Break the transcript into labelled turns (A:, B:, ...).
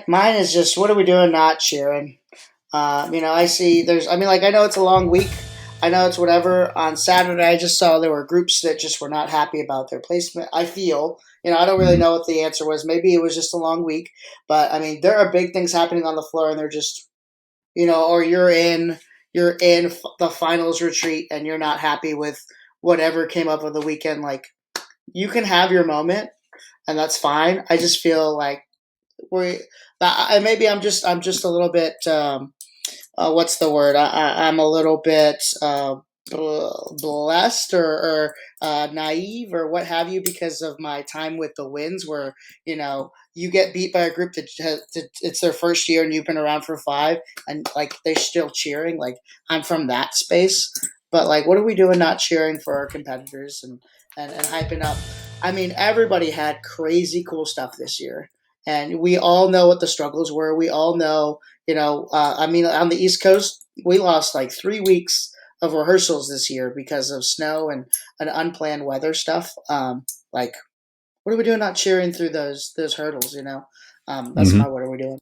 A: Mine is just what are we doing not cheering? I see I know it's a long week. I know it's whatever. On Saturday, I just saw there were groups that just were not happy about their placement. I feel, I don't really
B: Mhm.
A: know what the answer was. Maybe it was just a long week, but I mean, there are big things happening on the floor, and they're just, or you're in the finals retreat, and you're not happy with whatever came up of the weekend. Like you can have your moment, and that's fine. I just feel like we, maybe I'm just a little bit. What's the word? I'm a little bit blessed or naive or what have you because of my time with the Winds, where you get beat by a group that it's their first year and you've been around for five, and like they're still cheering. Like I'm from that space, but like, what are we doing not cheering for our competitors and hyping up? I mean, everybody had crazy cool stuff this year. And we all know what the struggles were. We all know on the East Coast, we lost like 3 weeks of rehearsals this year because of snow and unplanned weather stuff. Like, what are we doing not cheering through those hurdles? That's my
B: Mhm.
A: what are we doing?